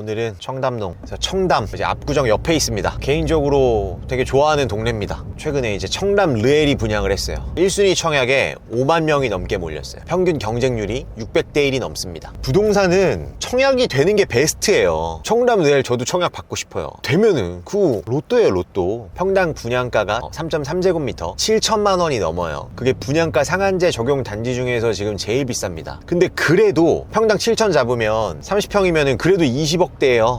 오늘은 청담동, 그래서 청담 이제 압구정 옆에 있습니다. 개인적으로 되게 좋아하는 동네입니다. 최근에 이제 청담 르엘이 분양을 했어요. 1순위 청약에 5만 명이 넘게 몰렸어요. 평균 경쟁률이 600대 1이 넘습니다. 부동산은 청약이 되는 게 베스트예요. 청담 르엘 저도 청약 받고 싶어요. 되면은 그 로또예요, 로또. 평당 분양가가 3.3제곱미터 7천만 원이 넘어요. 그게 분양가 상한제 적용 단지 중에서 지금 제일 비쌉니다. 근데 그래도 평당 7천 잡으면 30평이면은 그래도 20억대예요.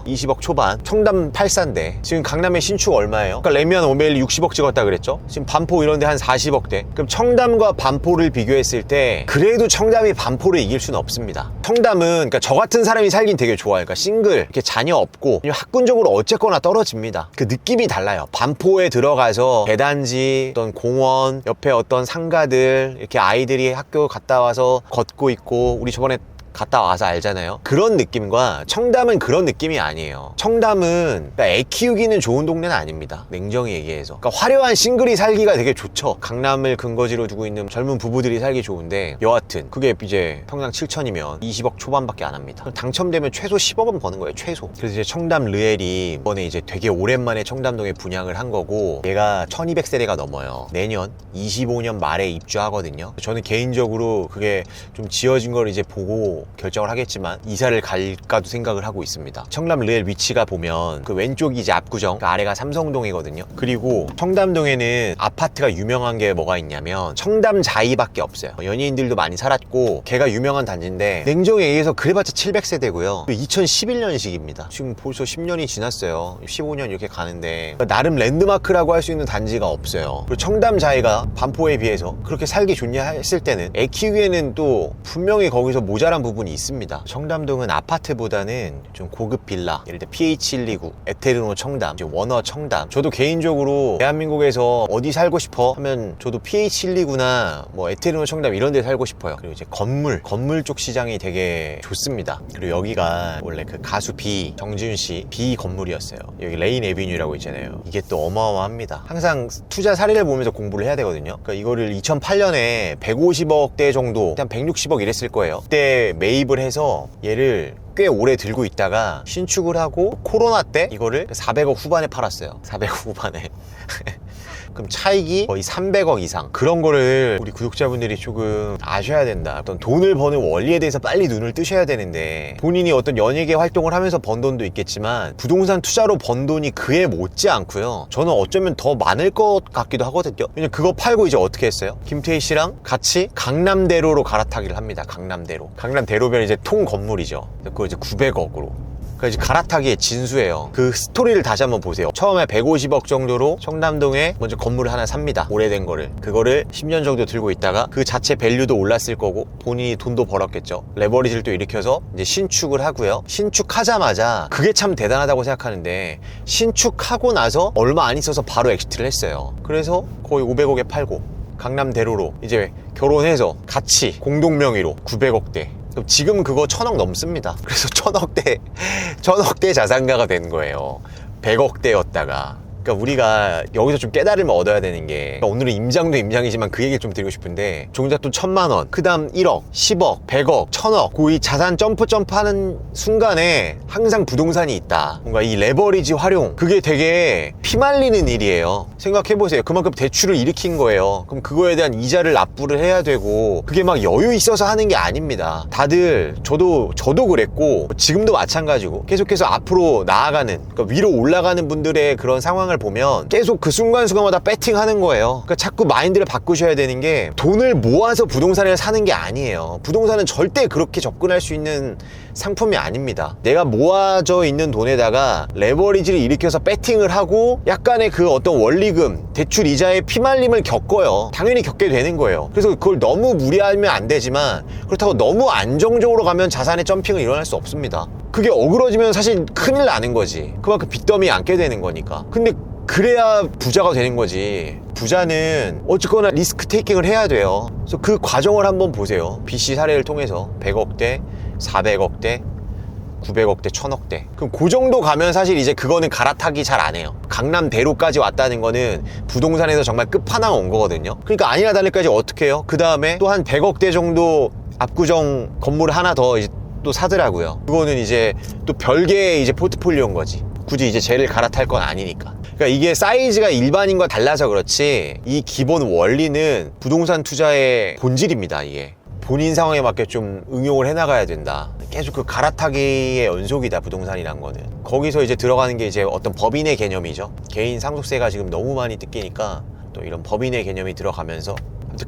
20억 초반. 청담 8사인데 지금 강남의 신축 얼마예요? 그러니까 레미안 오메일리 60억 찍었다 그랬죠? 지금 반포 이런데 한 40억대. 그럼 청담과 반포를 비교했을 때 그래도 청담이 반포를 이길 수는 없습니다. 청담은 그러니까 저 같은 사람이 살긴 되게 좋아요. 그러니까 싱글, 이렇게 자녀 없고 학군적으로 어쨌거나 떨어집니다. 그 느낌이 달라요. 반포에 들어가서 대단지, 어떤 공원, 옆에 어떤 상가들, 이렇게 아이들이 학교 갔다 와서 걷고 있고, 우리 저번에 갔다 와서 알잖아요. 그런 느낌과 청담은 그런 느낌이 아니에요. 청담은 그러니까 애 키우기는 좋은 동네는 아닙니다. 냉정히 얘기해서. 그러니까 화려한 싱글이 살기가 되게 좋죠. 강남을 근거지로 두고 있는 젊은 부부들이 살기 좋은데, 여하튼 그게 이제 평당 7천이면 20억 초반밖에 안 합니다. 당첨되면 최소 10억은 버는 거예요, 최소. 그래서 이제 청담 르엘이 이번에 이제 되게 오랜만에 청담동에 분양을 한 거고, 얘가 1200세대가 넘어요. 내년 25년 말에 입주하거든요. 저는 개인적으로 그게 좀 지어진 걸 이제 보고 결정을 하겠지만 이사를 갈까도 생각을 하고 있습니다. 청담 르엘 위치가 보면 그 왼쪽이 이제 압구정, 그 아래가 삼성동이거든요. 그리고 청담동에는 아파트가 유명한 게 뭐가 있냐면 청담자이밖에 없어요. 연예인들도 많이 살았고 걔가 유명한 단지인데 냉정히 얘기해서 그래봤자 700세대고요 2011년식입니다 지금 벌써 10년이 지났어요. 15년 이렇게 가는데 나름 랜드마크라고 할 수 있는 단지가 없어요. 그리고 청담자이가 반포에 비해서 그렇게 살기 좋냐 했을 때는 애 키우기에는 또 분명히 거기서 모자란 부분이 있습니다. 청담동은 아파트보다는 좀 고급 빌라, 예를 들어 PH129, 에테르노 청담, 워너 청담. 저도 개인적으로 대한민국에서 어디 살고 싶어 하면 저도 PH129나 뭐 에테르노 청담 이런 데 살고 싶어요. 그리고 이제 건물 쪽 시장이 되게 좋습니다. 그리고 여기가 원래 그 가수 정지훈 씨 건물이었어요. 여기 레인 에비뉴라고 있잖아요. 이게 또 어마어마합니다. 항상 투자 사례를 보면서 공부를 해야 되거든요. 그러니까 이거를 2008년에 150억대 정도, 한 160억 이랬을 거예요. 그때 매입을 해서 얘를 꽤 오래 들고 있다가 신축을 하고 코로나 때 이거를 400억 후반에 팔았어요. 400억 후반에. 그럼 차익이 거의 300억 이상. 그런 거를 우리 구독자분들이 조금 아셔야 된다. 어떤 돈을 버는 원리에 대해서 빨리 눈을 뜨셔야 되는데, 본인이 어떤 연예계 활동을 하면서 번 돈도 있겠지만 부동산 투자로 번 돈이 그에 못지 않고요. 저는 어쩌면 더 많을 것 같기도 하거든요. 왜냐면 그거 팔고 이제 어떻게 했어요? 김태희 씨랑 같이 강남대로로 갈아타기를 합니다. 강남대로면 이제 통 건물이죠. 그거 이제 900억으로. 그러니까 이제 갈아타기의 진수예요. 그 스토리를 다시 한번 보세요. 처음에 150억 정도로 청담동에 먼저 건물을 하나 삽니다. 오래된 거를. 그거를 10년 정도 들고 있다가 그 자체 밸류도 올랐을 거고 본인이 돈도 벌었겠죠. 레버리지를 또 일으켜서 이제 신축을 하고요. 신축하자마자 그게 참 대단하다고 생각하는데, 신축하고 나서 얼마 안 있어서 바로 엑시트를 했어요. 그래서 거의 500억에 팔고 강남대로로 이제 결혼해서 같이 공동명의로 900억대. 지금 그거 1000억 넘습니다. 그래서 1000억대 자산가가 된 거예요. 100억대였다가. 그러니까 우리가 여기서 좀 깨달음을 얻어야 되는 게, 그러니까 오늘은 임장도 임장이지만 그 얘기를 좀 드리고 싶은데, 종잣돈 1000만 원, 그 다음 1억, 10억, 100억, 1000억, 그 자산 점프하는 순간에 항상 부동산이 있다. 뭔가 이 레버리지 활용, 그게 되게 피말리는 일이에요. 생각해보세요. 그만큼 대출을 일으킨 거예요. 그럼 그거에 대한 이자를 납부를 해야 되고, 그게 막 여유 있어서 하는 게 아닙니다. 다들, 저도 그랬고 지금도 마찬가지고 계속해서 앞으로 나아가는, 그러니까 위로 올라가는 분들의 그런 상황을 보면 계속 그 순간순간마다 배팅하는 거예요. 그러니까 자꾸 마인드를 바꾸셔야 되는 게, 돈을 모아서 부동산을 사는 게 아니에요. 부동산은 절대 그렇게 접근할 수 있는 상품이 아닙니다. 내가 모아져 있는 돈에다가 레버리지를 일으켜서 배팅을 하고 약간의 그 어떤 원리금, 대출 이자의 피말림을 겪어요. 당연히 겪게 되는 거예요. 그래서 그걸 너무 무리하면 안 되지만, 그렇다고 너무 안정적으로 가면 자산의 점핑은 일어날 수 없습니다. 그게 어그러지면 사실 큰일 나는 거지. 그만큼 빚더미에 앉게 되는 거니까. 근데 그래야 부자가 되는 거지. 부자는 어쨌거나 리스크 테이킹을 해야 돼요. 그래서 그 과정을 한번 보세요. BC 사례를 통해서 100억대, 400억대, 900억대, 1000억대. 그럼 그 정도 가면 사실 이제 그거는 갈아타기 잘 안 해요. 강남대로까지 왔다는 거는 부동산에서 정말 끝판왕 온 거거든요. 그러니까 아니나 다를까 이제 어떻게 해요? 그 다음에 또 한 100억대 정도 압구정 건물 하나 더 이제 또 사더라고요. 그거는 이제 또 별개의 이제 포트폴리오인 거지. 굳이 이제 쟤를 갈아탈 건 아니니까. 그러니까 이게 사이즈가 일반인과 달라서 그렇지 이 기본 원리는 부동산 투자의 본질입니다. 이게 본인 상황에 맞게 좀 응용을 해나가야 된다. 계속 그 갈아타기의 연속이다, 부동산이란 거는. 거기서 이제 들어가는 게 이제 어떤 법인의 개념이죠. 개인 상속세가 지금 너무 많이 뜯기니까 또 이런 법인의 개념이 들어가면서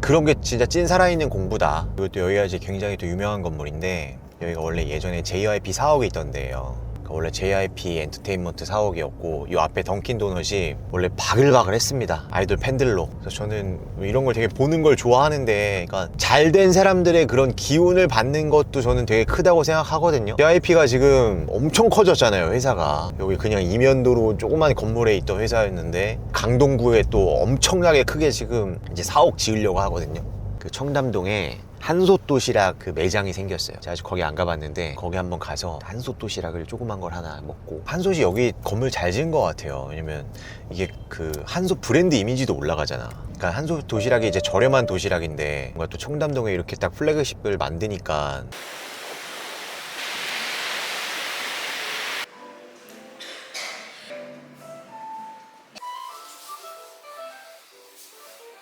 그런 게 진짜 찐 살아있는 공부다. 그리고 또 여기가 이제 굉장히 또 유명한 건물인데, 여기가 원래 예전에 JYP 사옥이 있던 데예요. 원래 JYP 엔터테인먼트 사옥이었고, 이 앞에 던킨 도넛이 원래 바글바글 했습니다. 아이돌 팬들로. 그래서 저는 이런 걸 되게 보는 걸 좋아하는데, 그러니까 잘된 사람들의 그런 기운을 받는 것도 저는 되게 크다고 생각하거든요. JYP가 지금 엄청 커졌잖아요, 회사가. 여기 그냥 이면도로 조그만 건물에 있던 회사였는데, 강동구에 또 엄청나게 크게 지금 이제 사옥 지으려고 하거든요. 그 청담동에 한솥 도시락 그 매장이 생겼어요. 제가 아직 거기 안 가봤는데 거기 한번 가서 한솥 도시락을 조그만 걸 하나 먹고, 한솥이 여기 건물 잘 지은 것 같아요. 왜냐면 이게 그 한솥 브랜드 이미지도 올라가잖아. 그러니까 한솥 도시락이 이제 저렴한 도시락인데 뭔가 또 청담동에 이렇게 딱 플래그십을 만드니까.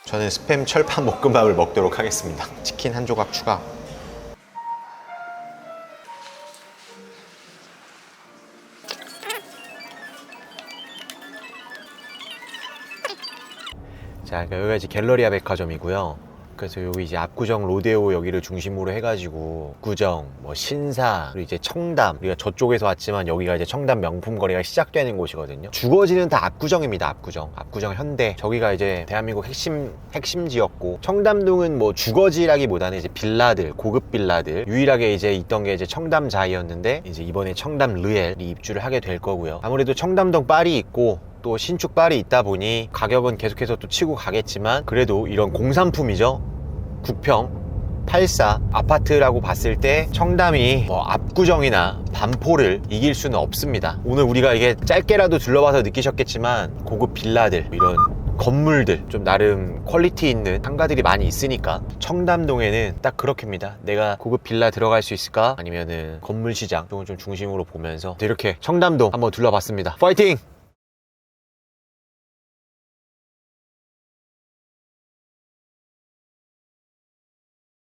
저는 스팸 철판 볶음밥을 먹도록 하겠습니다. 치킨 한 조각 추가. 자, 그러니까 여기가 이제 갤러리아 백화점이고요. 그래서 여기 이제 압구정 로데오 여기를 중심으로 해가지고 압구정, 뭐 신사, 그리고 이제 청담, 우리가 저쪽에서 왔지만 여기가 이제 청담 명품 거리가 시작되는 곳이거든요. 주거지는 다 압구정입니다. 압구정 현대. 저기가 이제 대한민국 핵심지였고, 청담동은 뭐 주거지라기보다는 이제 빌라들, 고급 빌라들, 유일하게 이제 있던 게 이제 청담자이였는데, 이제 이번에 청담 르엘이 입주를 하게 될 거고요. 아무래도 청담동 빨이 있고 또 신축 빨이 있다 보니 가격은 계속해서 또 치고 가겠지만, 그래도 이런 공산품이죠. 9평 84 아파트라고 봤을 때 청담이 뭐 압구정이나 반포를 이길 수는 없습니다. 오늘 우리가 이게 짧게라도 둘러봐서 느끼셨겠지만, 고급 빌라들, 이런 건물들, 좀 나름 퀄리티 있는 상가들이 많이 있으니까 청담동에는 딱 그렇게입니다. 내가 고급 빌라 들어갈 수 있을까? 아니면은 건물 시장 쪽은 좀 중심으로 보면서 이렇게 청담동 한번 둘러봤습니다. 파이팅!